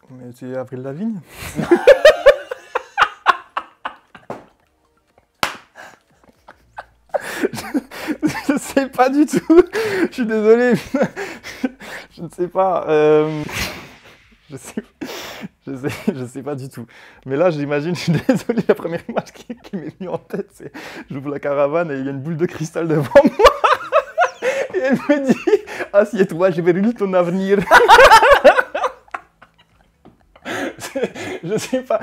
Mais c'est Avril Lavigne. Je sais pas du tout. Je suis désolé. Je ne sais pas. Je sais pas du tout. Mais là, j'imagine, je suis désolé, la première image qui m'est venue en tête, c'est j'ouvre la caravane et il y a une boule de cristal devant moi. Et elle me dit, assieds-toi, je vais révéler ton avenir. Je sais pas.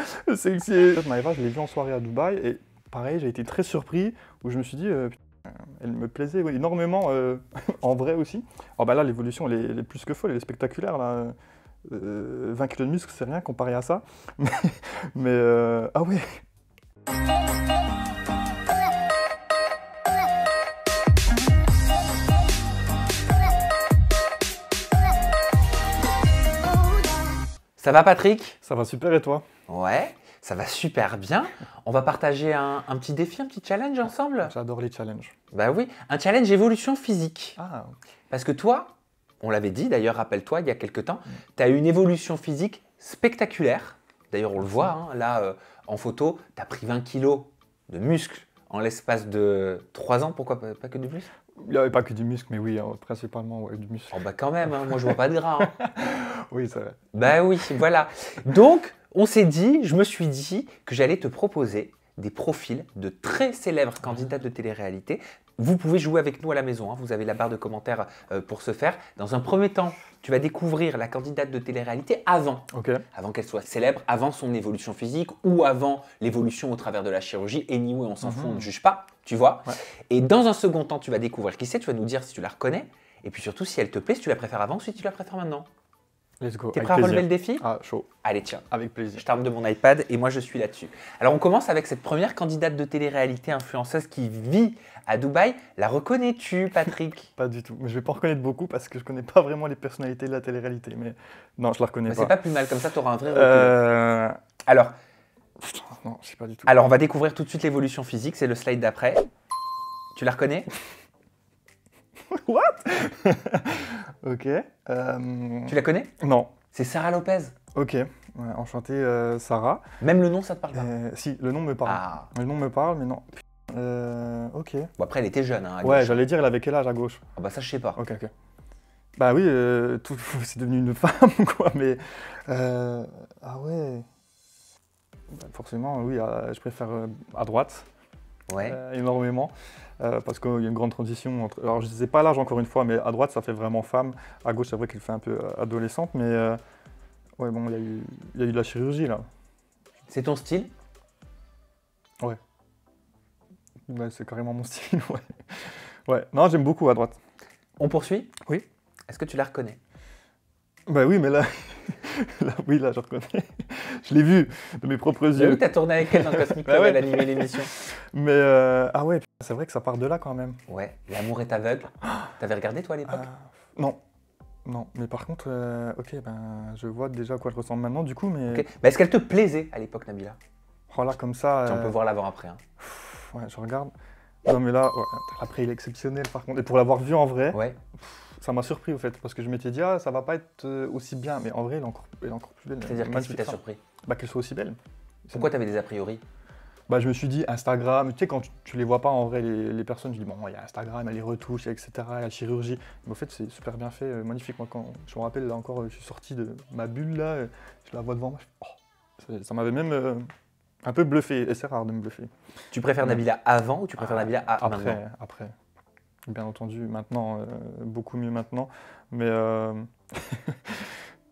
Maëva, je l'ai vue en soirée à Dubaï et pareil, j'ai été très surpris où je me suis dit, elle me plaisait énormément en vrai aussi. Alors bah là, l'évolution, elle est plus que folle, elle est spectaculaire là. 20 kg de muscle, c'est rien comparé à ça. Ah ouais. Ça va Patrick? Ça va super et toi? Ouais, ça va super bien. On va partager un petit défi, un petit challenge ensemble? J'adore les challenges. Bah oui, un challenge évolution physique. Ah. Parce que toi, on l'avait dit d'ailleurs, rappelle-toi, il y a quelques temps, tu as une évolution physique spectaculaire. D'ailleurs, on le voit, hein, là, en photo, tu as pris 20 kilos de muscles en l'espace de 3 ans. Pourquoi pas que du muscle? Il n'y avait pas que du muscle, mais oui, principalement ouais, du muscle. Oh bah quand même, hein, moi je vois pas de gras. Hein. Oui, c'est vrai. Bah oui, voilà. Donc, je me suis dit que j'allais te proposer des profils de très célèbres candidats de télé-réalité. Vous pouvez jouer avec nous à la maison, hein. Vous avez la barre de commentaires pour ce faire. Dans un premier temps, tu vas découvrir la candidate de télé-réalité avant qu'elle soit célèbre, avant son évolution physique ou avant l'évolution au travers de la chirurgie. Anyway, on s'en fout, on ne juge pas, tu vois. Ouais. Et dans un second temps, tu vas découvrir qui c'est, tu vas nous dire si tu la reconnais et puis surtout si elle te plaît, si tu la préfères avant ou si tu la préfères maintenant. Let's go. T'es prêt à relever le défi? Ah, chaud. Allez, tiens. Avec plaisir. Je t'arme de mon iPad et moi, je suis là-dessus. Alors, on commence avec cette première candidate de télé-réalité influenceuse qui vit à Dubaï. La reconnais-tu, Patrick? Pas du tout. Mais je vais pas en reconnaître beaucoup parce que je connais pas vraiment les personnalités de la télé-réalité. Mais non, je la reconnais pas. C'est pas plus mal, comme ça, tu auras un vrai recul. Alors, non, je sais pas du tout. Alors, on va découvrir tout de suite l'évolution physique. C'est le slide d'après. Tu la reconnais? What? Ok. Tu la connais? Non. C'est Sarah Lopez. Ok. Ouais, enchanté, Sarah. Même le nom, ça te parle pas? Si, le nom me parle. Ah. Le nom me parle, mais non. Ok. Bon, après, elle était jeune. Hein, ouais, j'allais dire, elle avait quel âge à gauche? Ah bah ça, je sais pas. Ok. Bah oui, c'est devenu une femme, quoi, mais... ah ouais... Bah, forcément, oui, je préfère à droite. Ouais. Énormément. Parce qu'il y a une grande transition entre... Alors, je ne sais pas l'âge, encore une fois, mais à droite, ça fait vraiment femme. À gauche, c'est vrai qu'elle fait un peu adolescente, mais... ouais, bon, il y a eu de la chirurgie, là. C'est ton style? Ouais. Ouais, c'est carrément mon style, ouais. Ouais, non, j'aime beaucoup à droite. On poursuit? Oui. Est-ce que tu la reconnais? Bah oui, mais là... oui, là, je reconnais. Je l'ai vue de mes propres yeux. Oui, t'as tourné avec elle dans Cosmic Club, elle animait l'émission. Mais, ah ouais, c'est vrai que ça part de là, quand même. Ouais, L'amour est aveugle. T'avais regardé, toi, à l'époque? Non. Non, mais par contre, ok, ben, je vois déjà à quoi je ressemble maintenant, du coup, mais... Okay. Bah, est-ce qu'elle te plaisait à l'époque, Nabila? Oh là, comme ça... On peut voir l'avant-après. Hein. Ouais, je regarde. Non, mais là, ouais, après, il est exceptionnel, par contre. Et pour l'avoir vu en vrai, ouais. Ça m'a surpris, au fait, parce que je m'étais dit, ah, ça va pas être aussi bien, mais en vrai, elle est encore plus belle. C'est-à-dire, qu'est-ce qui t'a surpris? Bah, qu'elle soit aussi belle. Pourquoi t'avais des a priori? Bah, je me suis dit, Instagram, tu sais, quand tu les vois pas en vrai, les personnes, je dis, bon, il y a Instagram, il y a les retouches, etc., il y a la chirurgie. Mais au fait, c'est super bien fait, magnifique. Moi, quand je me rappelle, là encore, je suis sorti de ma bulle, là, je la vois devant moi, ça m'avait même un peu bluffé, et c'est rare de me bluffer. Tu préfères Nabila avant ou tu préfères Nabila maintenant? Après. Bien entendu, maintenant, beaucoup mieux maintenant. Mais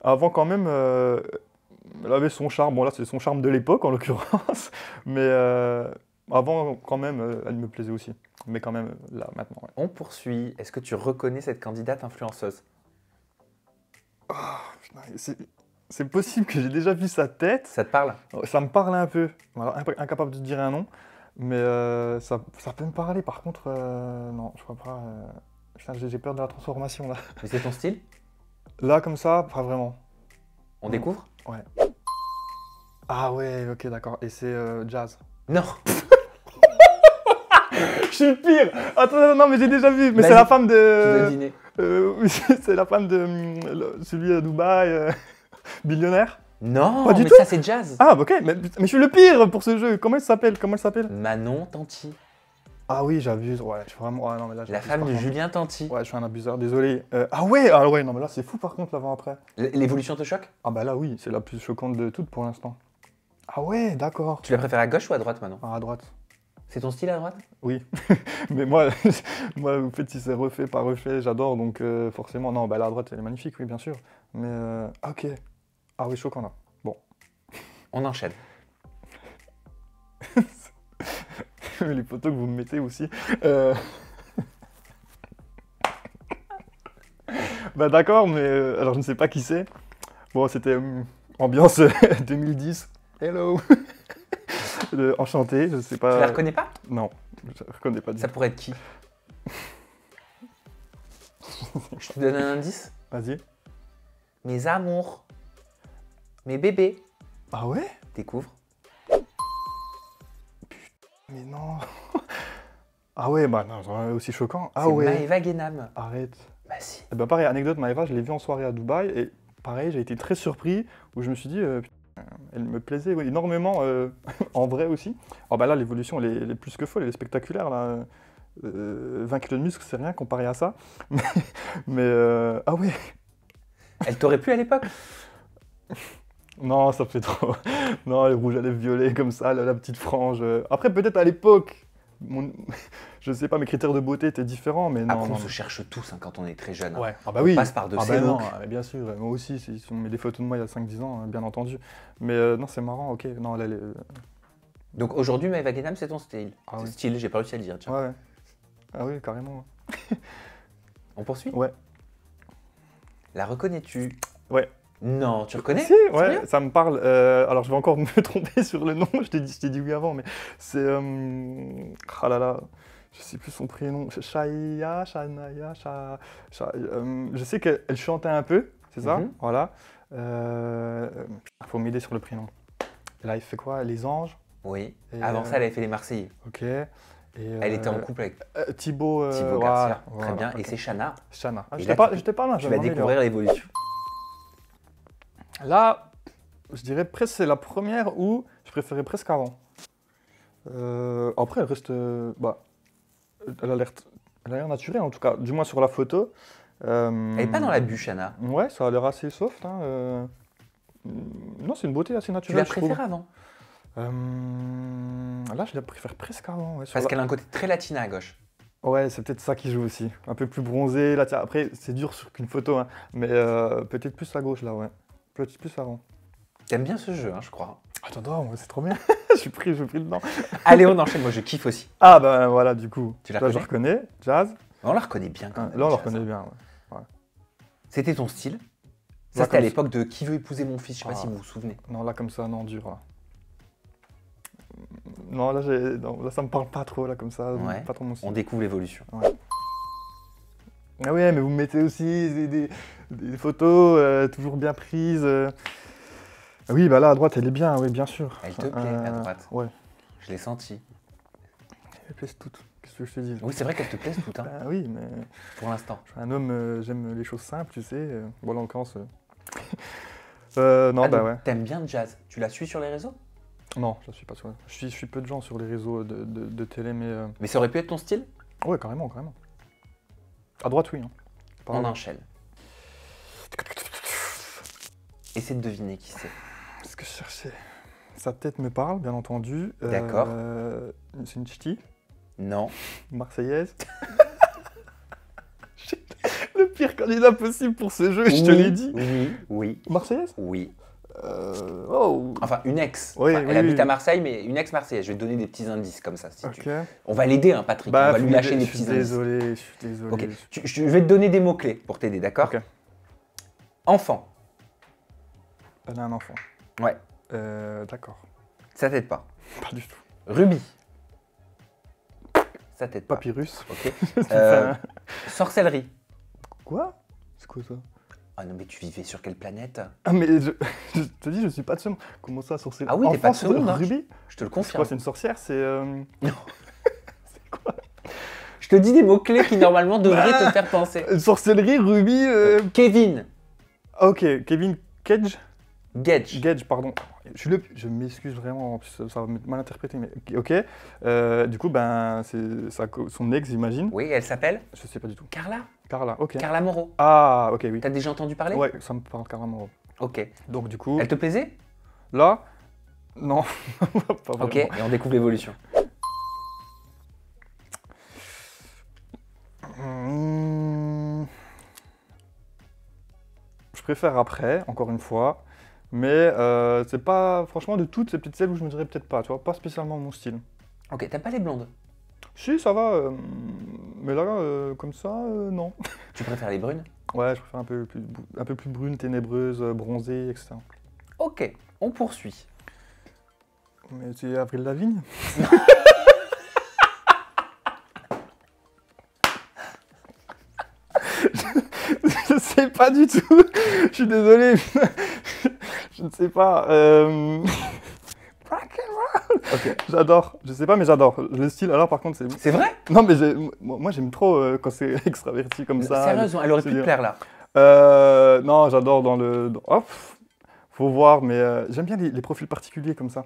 avant, quand même, elle avait son charme. Bon, là, c'est son charme de l'époque, en l'occurrence. Mais avant, quand même, elle me plaisait aussi. Mais quand même, là, maintenant. Ouais. On poursuit. Est-ce que tu reconnais cette candidate influenceuse? Oh, c'est possible que j'ai déjà vu sa tête. Ça te parle? Ça me parle un peu. Alors, incapable de dire un nom. Mais ça peut me parler, par contre, non, je crois pas. Putain, j'ai peur de la transformation, là. Mais c'est ton style? Là, comme ça, pas vraiment. On découvre? Ouais. Ah ouais, ok, d'accord. Et c'est Jazz? Non. Je suis le pire. Attends, non, mais j'ai déjà vu. Mais c'est la femme de... dîner. Oui, c'est la femme de celui à Dubaï, billionnaire. Non, Pas du mais tout. ça c'est Jazz. Ah, ok, mais je suis le pire pour ce jeu. Comment elle s'appelle? Manon Tanti, Ah oui, j'abuse. Ouais, je suis vraiment. Ah non, mais là, la j'abuse, femme par de contre. Julien Tanti. Ouais, je suis un abuseur, désolé. Ah ouais, non, mais là, c'est fou par contre, l'avant-après. L'évolution te choque? Ah bah là, oui, c'est la plus choquante de toutes pour l'instant. Ah ouais, d'accord. Tu la préfères à gauche ou à droite, Manon? Ah, à droite. C'est ton style à droite? Oui. Mais moi, en fait, si c'est refait, pas refait, j'adore. Donc, forcément, non, bah là, à droite, elle est magnifique, oui, bien sûr. Mais, ok. Ah oui, choquant, là. Bon. On enchaîne. Les photos que vous me mettez aussi. Bah d'accord, mais alors je ne sais pas qui c'est. Bon, c'était ambiance 2010. Hello. Enchanté, je sais pas. Tu la reconnais pas? Non, je reconnais pas du Ça tout. pourrait être qui? Je te donne un indice. Vas-y. Mes amours. Mes bébés. Ah ouais? Découvre. Mais non. Ah ouais, bah non, c'est aussi choquant. Ah C'est ouais. Maëva Guénam. Arrête. Bah si. Eh ben pareil, anecdote, Maëva, je l'ai vue en soirée à Dubaï et pareil, j'ai été très surpris où je me suis dit, putain, elle me plaisait énormément en vrai aussi. Alors bah là, l'évolution, elle est plus que folle, elle est spectaculaire là. 20 kilos de muscle, c'est rien comparé à ça. Ah ouais, Elle t'aurait plu à l'époque? non, ça fait trop. Non, les rouges à lèvres violets comme ça, la petite frange. Après, peut-être à l'époque, je sais pas, mes critères de beauté étaient différents, mais non. Après, on non, se non. cherche tous hein, quand on est très jeune. hein. Ouais, ah bah oui. On passe par de Ah ces bah non, looks. bien sûr, moi aussi, si on met des photos de moi il y a 5-10 ans, bien entendu. Mais non, c'est marrant, ok. Non, là, Donc aujourd'hui, Maëva Guénam, c'est ton style. Ah C'est oui. style, j'ai pas réussi à le dire. Tiens. ouais. Ah oui, carrément. On poursuit? Ouais. La reconnais-tu? Ouais. Non, tu reconnais? Si, ouais, Sérieux? ça me parle. Alors, je vais encore me tromper sur le nom, je t'ai dit oui avant, mais c'est. Ah là là, je sais plus son prénom. Shaya, Shanaya, je sais qu'elle chantait un peu, c'est ça? Mhm. Voilà. Faut m'aider sur le prénom. Là, il fait quoi? Les Anges? Oui. Et, Avant ça, elle avait fait les Marseillais. Ok. Et, Elle était en couple avec Thibaut, Thibaut voilà, Garcia. Très voilà, bien. ok. Et c'est Chana. Shana. Ah, Et j'étais là, pas là, Tu je vas m'améliore. découvrir l'évolution. Là, je dirais presque c'est la première où je préférais presque avant. Après, elle reste. Elle a l'air naturelle en tout cas, du moins sur la photo. Elle est pas dans la bûche, Chana. Ouais, ça a l'air assez soft. Hein, non, c'est une beauté assez Tu naturelle. la je trouve. préfères avant? Là, je la préfère presque avant. Ouais, sur Parce la- qu'elle a un côté très latina à gauche. Ouais, c'est peut-être ça qui joue aussi. Un peu plus bronzé. Là, tiens, après, c'est dur sur qu'une photo, hein, mais peut-être plus à gauche là, ouais. Peut-être plus avant. T'aimes bien ce jeu, hein, je crois. Attends, c'est trop bien. je suis pris dedans. Allez, on enchaîne. Moi, je kiffe aussi. Ah ben voilà, du coup. Tu la là, je reconnais? reconnais. Jazz. On la reconnaît bien quand même. Là, on le Jazz, reconnaît hein. bien. Ouais. C'était ton style. Ça, Là, c'était à comme l'époque de Qui veut épouser mon fils. Je sais pas Ah. si vous vous souvenez. Non, là, comme ça, non, dur. Là. Non, là, ça me parle pas trop, là, comme ça. Ouais. Pas trop mon style. On découvre l'évolution. Ah ouais, mais vous me mettez aussi des photos toujours bien prises. Ah oui, bah là, à droite, elle est bien, oui, bien sûr. Elle te plaît, à droite? Ouais. Je l'ai senti. Elle me plaît toutes. Qu'est-ce que je te dis? Oui, c'est vrai qu'elle te plaise tout, hein, Bah oui, mais pour l'instant. je suis un homme, j'aime les choses simples, tu sais. Bon, là, en l'occurrence. Non, Ah, bah donc, ouais. T'aimes bien le jazz. Tu la suis sur les réseaux? Non, je suis pas sûr. Je suis peu de gens sur les réseaux de télé, mais. Mais ça aurait pu être ton style? Ouais, carrément, carrément. À droite, oui. Hein. Par On là. enchaîne. Essaie de deviner qui c'est. Ce que je cherchais. Sa tête me parle, bien entendu. D'accord. C'est une ch'ti, Non. marseillaise. Le pire candidat possible pour ce jeu, je te l'ai dit. Oui. Marseillaise? Oui. Oh. Enfin, une ex. Oui, Enfin, oui, elle habite oui. à Marseille, mais une ex marseillaise. Je vais te donner des petits indices comme ça. Si Ok. tu... On va l'aider, hein, Patrick. Bah, On va lui lâcher des je petits suis indices. désolé, je suis désolé. Ok. Je vais te donner des mots-clés pour t'aider, d'accord? Ok. Enfant. Elle a un enfant. Ouais. D'accord. Ça t'aide pas. Pas du tout. Rubis. Ça t'aide pas. Papyrus. Ok. Enfin, Sorcellerie. Quoi? C'est quoi ça? Ah non, mais tu vivais sur quelle planète? Ah, mais je te dis, je suis pas de ce monde. Comment ça, sorcière? Ah oui, t'es pas de ce monde, hein. Ruby? Je te le C'est confirme. quoi, c'est une sorcière? C'est. Je te dis des mots-clés qui normalement devraient te faire penser. Sorcellerie, Ruby. Kevin. Ok, Kevin Cage. Gage, pardon. Je m'excuse vraiment, ça va m'être mal interprété, mais ok. Du coup, ben, c'est son ex, j'imagine. Oui, elle s'appelle Je sais pas du tout. Carla. Carla, ok. Carla Moreau. Ah, ok, oui. T'as déjà entendu parler? Ouais, ça me parle carrément. Ok. Donc, du coup, Elle te plaisait? là, non, pas vraiment. Ok, et on découvre l'évolution. Je préfère après, encore une fois. Mais c'est pas, franchement, de toutes, c'est peut-être celle où je me dirais peut-être pas, tu vois, pas spécialement mon style. Ok, t'aimes pas les blondes? Si, ça va, mais là, comme ça, non. Tu préfères les brunes? Ouais, je préfère un peu plus brune, ténébreuse, bronzée, etc. Ok, on poursuit. Mais c'est Avril Lavigne? Je sais pas du tout. Je suis désolé. Je ne sais pas. Rock and roll. Ok, j'adore. Je sais pas, mais j'adore. Le style, alors par contre, c'est. C'est vrai? Non, mais moi j'aime trop quand c'est extraverti comme ça. Sérieusement, elle aurait pu te c'est- plaire là. Non, j'adore dans le. Hop, faut voir, mais j'aime bien les profils particuliers comme ça.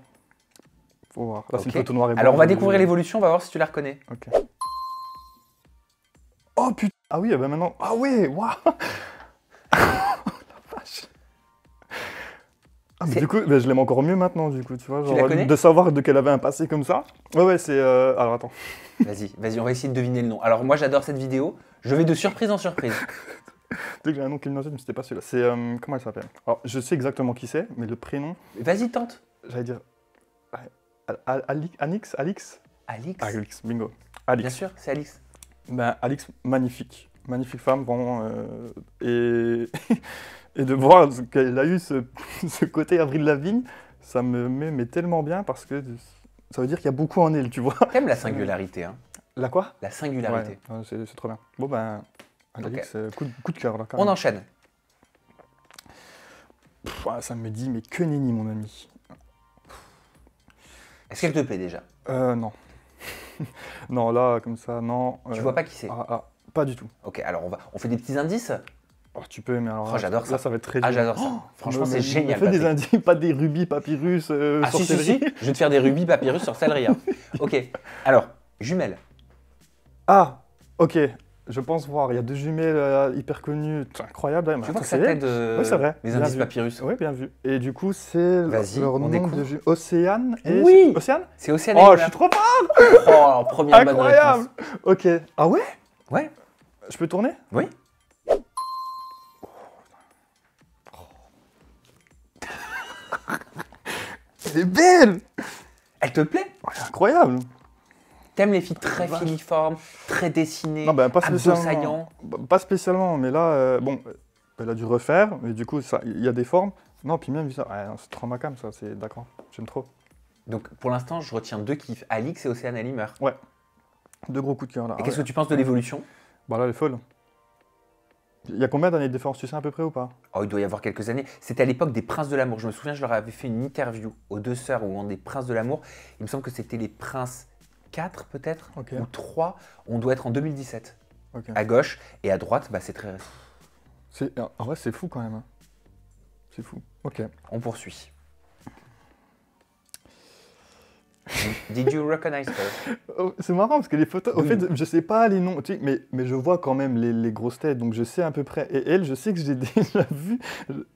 Faut voir. Là, c'est Ok. une photo noire et blanc. Alors on va découvrir l'évolution, on va voir si tu la reconnais. Ok. Oh putain. Ah oui, bah maintenant. Ah ouais, waouh. La vache. Ah, mais C'est- du coup, bah, je l'aime encore mieux maintenant, du coup, tu vois. Tu la connais? De savoir qu'elle avait un passé comme ça. Ouais, c'est. Alors attends. Vas-y, on va essayer de deviner le nom. Alors moi j'adore cette vidéo, je vais de surprise en surprise. Tu sais que j'ai un nom qui me vient, mais c'était pas celui-là. C'est. Comment elle s'appelle? Alors, je sais exactement qui c'est, mais le prénom, Vas-y, tente. j'allais dire. Alix? Alix. Bingo. Bien Alix. sûr, c'est Alix. Ben, Alix, magnifique. Magnifique femme, vraiment. Et... et de voir qu'elle a eu ce côté Avril Lavigne, ça me met mais tellement bien parce que ça veut dire qu'il y a beaucoup en elle, tu vois. T'aimes la singularité, hein? La quoi? La singularité. Ouais, c'est trop bien. Bon ben, Alix, coup de cœur là, quand On même. enchaîne. Ouais, ça me dit, mais que nenni, mon ami. Est-ce qu'elle te plaît déjà? Non. Non, là, comme ça, non. Tu vois pas qui c'est? Pas du tout. Ok, alors on fait des petits indices. Oh, tu peux, mais alors Oh, là, j'adore ça. Là, ça va être très Ah, dur. j'adore ça. Franchement, c'est Mais génial. fais des Patrick. indices, pas des rubis, papyrus, Ah si, si, sorcellerie. si, je vais te faire des rubis papyrus sur céleri. Hein. Ok, alors, jumelles. Ah, ok. Je pense voir. Il y a deux jumelles hyper connues. C'est incroyable. Tu vois que ça t'aide Oui, c'est vrai. les Bien indices vu. papyrus. Oui, bien vu. Et du coup, c'est Vas-y, leur on nom découvre. de Océane et... Oui. Océane. C'est Océane Oh, Heimer. je suis trop fort. Oh, première bonne Incroyable. réponse. Ok. Ah ouais? Ouais, Je peux tourner? oui. Elle est belle. Elle te plaît? Oh, elle est incroyable. T'aimes les filles très vache. filiformes, très dessinées, Non, ben pas abdos spécialement. saillants. Pas spécialement, mais là, bon, elle a dû refaire, mais du coup, il y a des formes. Non, puis même, ça, ouais, c'est trop ma cam, ça, c'est d'accord. J'aime trop. Donc pour l'instant, je retiens deux kiffs, Alix et Océane Heimer. Deux gros coups de cœur là. Et qu'est-ce que tu penses de l'évolution? Bah là, elle est folle. Il y a combien d'années de différence, tu sais à peu près ou pas? Oh, il doit y avoir quelques années. C'était à l'époque des Princes de l'amour. Je me souviens, je leur avais fait une interview aux deux sœurs où on des Princes de l'amour. Il me semble que c'était les Princes 4 peut-être, Ok. ou 3. On doit être en 2017. Ok. À gauche et à droite, bah, c'est très récent. En vrai, c'est fou quand même. Hein. C'est fou. Ok. On poursuit. Did you recognize her? Oh, c'est marrant parce que les photos, au fait, je sais pas les noms, tu sais, mais je vois quand même les grosses têtes, donc je sais à peu près. Et elle, je sais que j'ai déjà vu,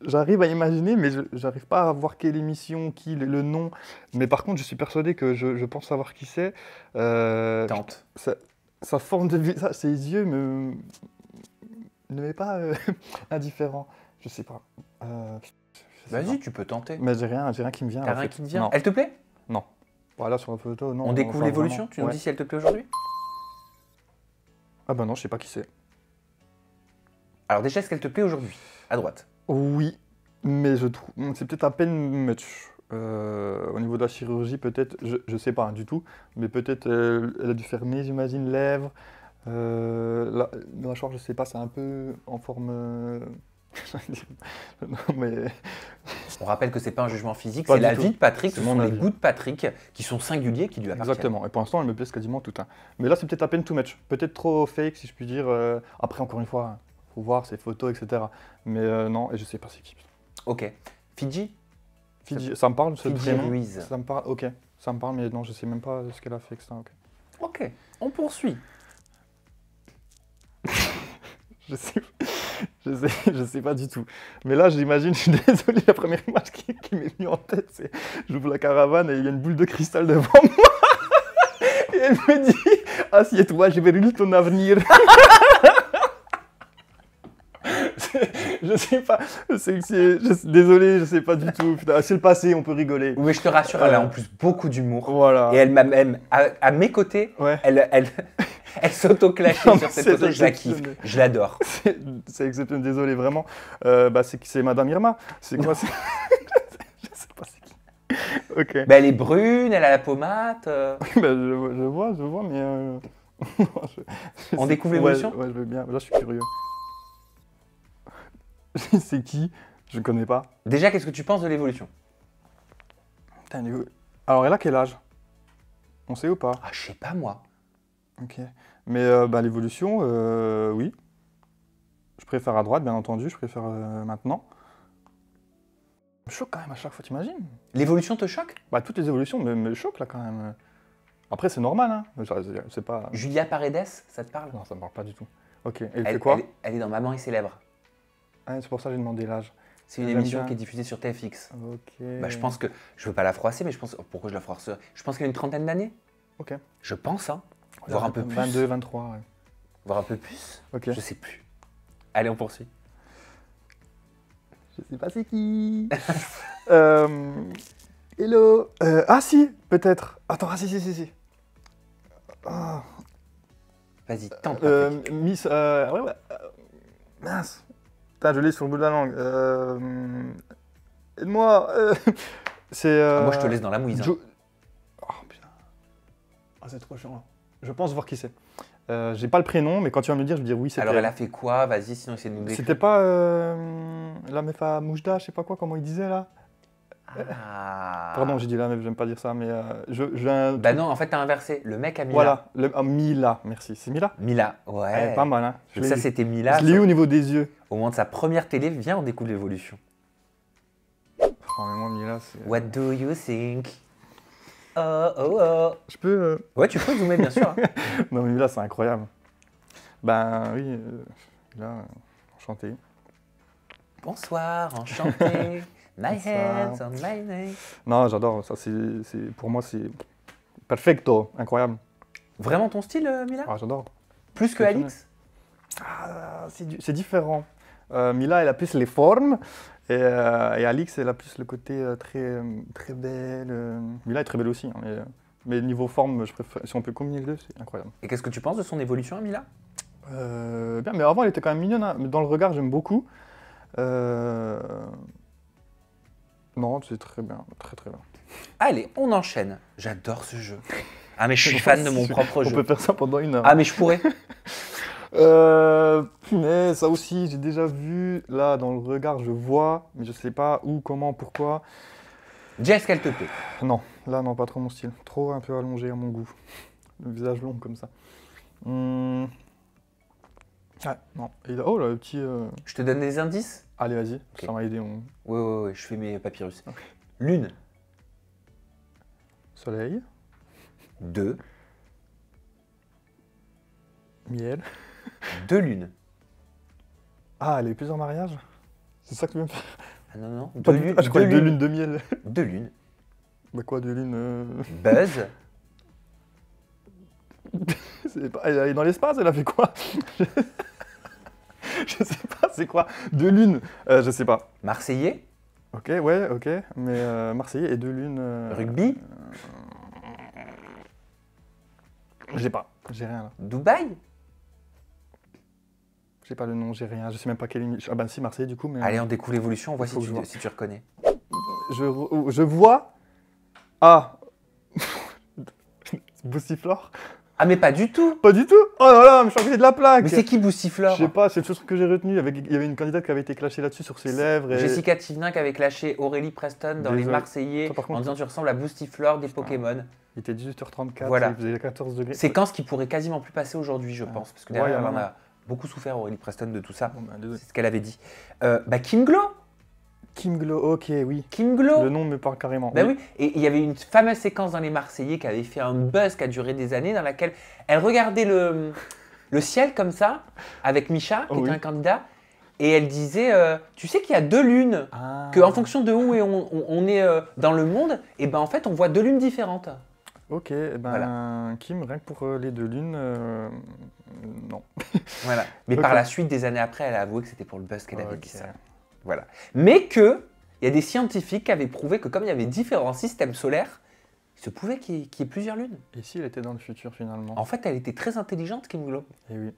j'arrive à imaginer, mais j'arrive pas à voir quelle émission, qui, le nom. Mais par contre, je suis persuadé que je pense savoir qui c'est. Tente. Sa forme de visage, ses yeux ne m'est pas indifférent. Je sais pas. Je sais Vas-y, pas. tu peux tenter. Mais j'ai rien qui me vient. T'as en rien fait. qui te vient? Non. Elle te plaît? Non. Voilà, sur la photo, non. On découvre enfin, l'évolution? vraiment. Tu nous Ouais. dis si elle te plaît aujourd'hui? Ah bah non, je sais pas qui c'est. Alors déjà, est-ce qu'elle te plaît aujourd'hui? À droite. Oui, mais je trouve c'est peut-être à peine much. Au niveau de la chirurgie, peut-être, je sais pas hein, du tout, mais peut-être elle a dû fermer, j'imagine, lèvres. La mâchoire, je sais pas, c'est un peu en forme. Non, mais On rappelle que c'est pas un jugement physique, Pas c'est du la tout. vie de Patrick, C'est ce mon sont les avis. goûts de Patrick qui sont singuliers, qui lui appartiennent. exactement. Et pour l'instant, elle me plaise quasiment tout. Hein. Mais là, c'est peut-être à peine too much. Peut-être trop fake, si je puis dire. Après, encore une fois, faut voir ses photos, etc. Mais non, et je sais pas c'est qui. Ok. Fidji? Fidji, ça me parle ce Fidji prénom. Ruiz. Ça me parle, ok. Ça me parle, mais non, je sais même pas ce qu'elle a fait, etc. Ok. Ok, on poursuit. Je sais pas du tout. Mais là, j'imagine, je suis désolé, la première image qui m'est venue en tête, c'est j'ouvre la caravane et il y a une boule de cristal devant moi. Et elle me dit, assieds-toi, je vais lire ton avenir. Je sais pas, désolé, je sais pas du tout. Putain, c'est le passé, on peut rigoler. Oui, je te rassure, elle a en plus beaucoup d'humour. Voilà. Et elle m'a même, à mes côtés, Ouais. elle s'auto-clashait Non, mais sur cette c'est photo, je la kiffe, exceptionnel. je l'adore. C'est exceptionnel, désolé, vraiment. C'est Madame Irma. C'est quoi Je sais pas c'est qui. Ok. Bah, elle est brune, elle a la pommade. Je vois, mais. On découvre l'évolution. Ouais, je veux bien. Là, je suis curieux. C'est qui? Je connais pas. Déjà, qu'est-ce que tu penses de l'évolution? Putain, alors, elle a quel âge? On sait ou pas? Ah, je sais pas moi. Ok. Mais l'évolution, oui. Je préfère à droite, bien entendu. Je préfère maintenant. Me choque quand même à chaque fois, t'imagines? L'évolution te choque? Bah, toutes les évolutions me choquent là quand même. Après, c'est normal, hein. C'est pas. Julia Paredes, ça te parle? Non, ça me parle pas du tout. Ok. Elle fait quoi? Elle est dans Maman est célèbre. Ah, c'est pour ça que j'ai demandé l'âge. C'est une J'aime émission bien. qui est diffusée sur TFX. Ok. Bah, je pense que, je veux pas la froisser, mais je pense, pourquoi je la froisserais? Je pense qu'elle a une trentaine d'années. Ok. Je pense, hein. Voire un peu plus. 22, 23, ouais. Voire un peu plus. Ok. Je sais plus. Allez, on poursuit. Je sais pas c'est qui. Hello. Ah si, peut-être. Attends, ah si. Ah, Vas-y, tente. Patrick. Miss. Ouais. Mince. Putain, je l'ai sur le bout de la langue. Aide-moi. C'est. Moi, je te laisse dans la mouise. Hein. Oh putain. Ah, c'est trop chiant là. Je pense voir qui c'est. J'ai pas le prénom, mais quand tu vas me le dire, je vais dire oui, c'est Alors, elle a fait quoi? Vas-y, sinon, essaie de nous décrire. C'était pas la meuf à Moujda, je sais pas quoi, comment il disait là. Ah. Pardon, j'ai dit la meuf, j'aime pas dire ça, mais Bah non, en fait, t'as inversé. Le mec a Mila. Voilà, Mila, merci. C'est Mila? Mila, ouais. Pas mal, hein. Donc ça, c'était Mila. Je l'ai eu au niveau des yeux. Au moment de sa première télé, viens, on découvre l'évolution. Oh, mais moi, Mila, c'est. What do you think? Oh. Je peux. Ouais, tu peux zoomer, bien sûr. Hein. Non, mais Mila, c'est incroyable. Ben oui, Mila, enchanté. Bonsoir, enchanté. My Bonsoir. hands on my neck. Non, j'adore, ça, pour moi, c'est perfecto, incroyable. Vraiment ton style, Mila? Ah, j'adore. Plus que Alix? Ah, c'est différent. Mila, elle a plus les formes, et Alix, elle a plus le côté très belle. Mila est très belle aussi, hein, mais niveau forme, je préfère, si on peut combiner les deux, c'est incroyable. Et qu'est-ce que tu penses de son évolution, Mila? Bien, mais avant, elle était quand même mignonne, hein, mais dans le regard, j'aime beaucoup. Non, c'est très bien, très bien. Allez, on enchaîne. J'adore ce jeu. Ah, mais je suis fan de mon propre jeu. On peut faire ça pendant 1 heure. Ah, mais je pourrais. Mais ça aussi, j'ai déjà vu. Là, dans le regard, je vois, mais je sais pas où, comment, pourquoi. Jess, qu'elle te plaît? Non, là, non, pas trop mon style. Trop un peu allongé à mon goût. Le visage long comme ça. Ah, non. Oh, là, le petit. Je te donne des indices? Allez, vas-y, Ok. ça m'a aidé. Ouais, je fais mes papyrus. Ok. Lune. Soleil, 2. miel. 2 lunes. Ah, elle est plus en mariage? C'est ça que tu veux me faire? Ah non, Pas 2 du- lunes. Ah, je croyais 2 lunes de miel. 2 lunes. Bah quoi, 2 lunes Buzz. Elle est dans l'espace, elle a fait quoi? Je sais pas, c'est quoi? 2 lunes, je sais pas. Marseillais. Ok, ouais, ok. Mais Marseillais et 2 lunes. Rugby. J'ai pas, j'ai rien là. Dubaï. J'ai pas le nom, j'ai rien. Je sais même pas quelle émission. Ah bah si, Marseillais du coup, mais. Allez, on découvre l'évolution, on voit Faut que je vois. si tu reconnais. Je vois. Ah Boussiflore? Ah, mais pas du tout. Pas du tout. Oh là là, je suis à côté de la plaque. Mais c'est qui Boussiflore? Je sais pas, c'est le truc que j'ai retenu. Il y avait une candidate qui avait été clashée là-dessus sur ses lèvres. Et... Jessica Thivenin qui avait clashé Aurélie Preston dans Les Désolé. Marseillais Toi, par contre- en disant tu ressembles à Boostiflore des Pokémon. Il était 18h34, Voilà. il faisait 14 degrés. Séquence qui pourrait quasiment plus passer aujourd'hui, je pense. Parce que derrière, Ouais, elle en ouais. a beaucoup souffert, Aurélie Preston, de tout ça. Bon, bah, désolé. C'est ce qu'elle avait dit. Kim Glow. Kim Glow, ok, oui. Kim Glow. Le nom me parle carrément. Ben oui, et il y avait une fameuse séquence dans Les Marseillais qui avait fait un buzz qui a duré des années, dans laquelle elle regardait le ciel comme ça, avec Misha, qui était un candidat, et elle disait, tu sais qu'il y a 2 lunes, qu'en fonction de où on est dans le monde, et ben en fait on voit 2 lunes différentes. Ok, voilà. Kim, rien que pour les 2 lunes, non. Voilà. Mais par la suite, des années après, elle a avoué que c'était pour le buzz qu'elle avait dit ça. Voilà. Mais il y a des scientifiques qui avaient prouvé que comme il y avait différents systèmes solaires, il se pouvait qu'il y ait plusieurs lunes. Et si elle était dans le futur finalement? En fait, elle était très intelligente, Kim Glow. Et oui.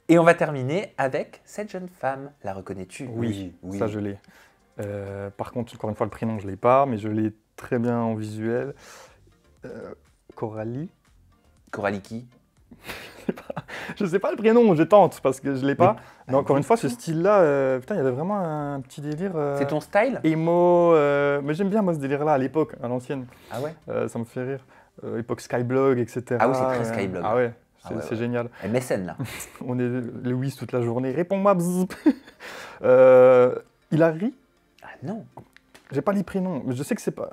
Et on va terminer avec cette jeune femme. La reconnais-tu? Oui, ça je l'ai. Par contre, encore une fois, le prénom, je ne l'ai pas, mais je l'ai très bien en visuel. Coralie. Coralie qui? Je sais pas le prénom, je tente parce que je l'ai pas. Mais encore une fois, ce style-là, putain, il y avait vraiment un petit délire. C'est ton style? Emo, mais j'aime bien moi ce délire-là à l'époque, à l'ancienne. Ah ouais? Ça me fait rire. Époque Skyblog, etc. Ah oui, c'est très Skyblog. Ah ouais, c'est génial. MSN là. On est le Wiz toute la journée. Réponds-moi, bzzz. Hilary? Ah non. J'ai pas les prénoms, mais je sais que c'est pas.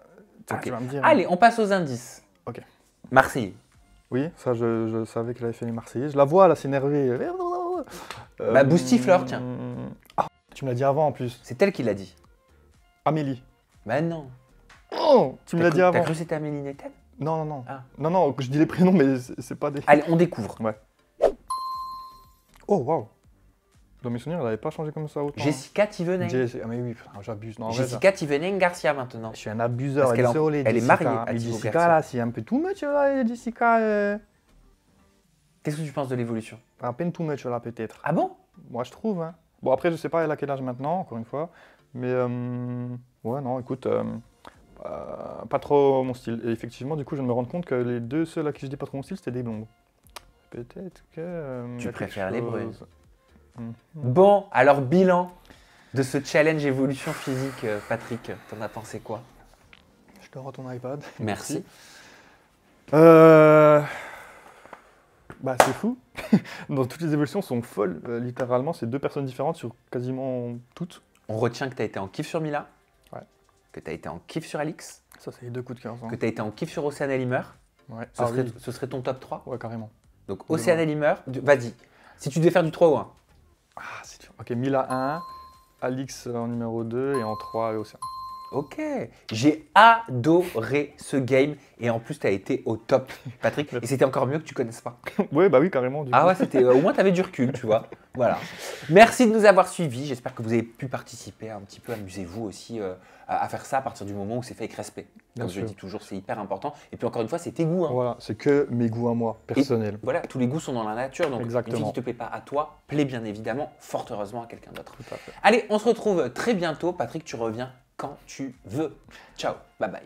Okay. Tu vas me dire, allez, on passe aux indices. Ok. Marseillais. Oui, ça je savais qu'elle avait fait les Marseillais. Je la vois, là, s'énerver. Boostifleur, tiens. Ah, tu me l'as dit avant en plus. C'est elle qui l'a dit. Amélie. Bah non. Oh, tu me l'as dit avant. T'as cru que c'était Amélie Nettel? Non, non, non. Ah. Non, non, je dis les prénoms, mais c'est pas des... Allez, on découvre. Ouais. Oh, waouh. Dans mes souvenirs, elle n'avait pas changé comme ça autant. Jessica Thivening. Ah mais oui, j'abuse. Non, Jessica Thivening Garcia maintenant. Je suis un abuseur. Parce elle est mariée à Jessica, là, c'est un peu too much, là, Jessica. Qu'est-ce que tu penses de l'évolution? À peine too much, là, peut-être. Ah bon? Moi, je trouve. Hein. Bon, après, je sais pas, elle a quel âge maintenant, encore une fois. Mais, ouais, non, écoute, pas trop mon style. Et effectivement, du coup, je me rends compte que les deux seuls à qui je dis pas trop mon style, c'était des blondes. Peut-être que... tu préfères les brunes. Bon, alors bilan de ce challenge évolution physique, Patrick, t'en as pensé quoi? Je te rends ton iPad. Merci. Bah c'est fou. Donc toutes les évolutions sont folles, littéralement, c'est 2 personnes différentes sur quasiment toutes. On retient que tu as été en kiff sur Mila, ouais. Que tu as été en kiff sur Alix, ça c'est les 2 coups de cœur. Que tu as été en kiff sur Océane Limer. Ouais. Ce serait ton top 3? Ouais, carrément. Donc Océane Limer, vas-y, si tu devais faire du 3 ou 1. Ah, c'est dur. Ok, Mila 1, Alix en numéro 2 et en 3, Océane. Ok, j'ai adoré ce game et en plus tu as été au top, Patrick. Et c'était encore mieux que tu connaisses pas. Ouais, bah oui, carrément. Ouais, c'était au moins tu avais du recul, tu vois. Voilà. Merci de nous avoir suivis. J'espère que vous avez pu participer un petit peu. Amusez-vous aussi à faire ça à partir du moment où c'est fait avec respect. Comme je dis toujours, c'est hyper important. Et puis encore une fois, c'est tes goûts. Hein. Voilà, c'est que mes goûts à moi, personnels. Et voilà, tous les goûts sont dans la nature. Donc exactement. Une vie qui ne te plaît pas à toi, plaît bien évidemment, fort heureusement à quelqu'un d'autre. Allez, on se retrouve très bientôt. Patrick, tu reviens quand tu veux. Ciao, bye bye.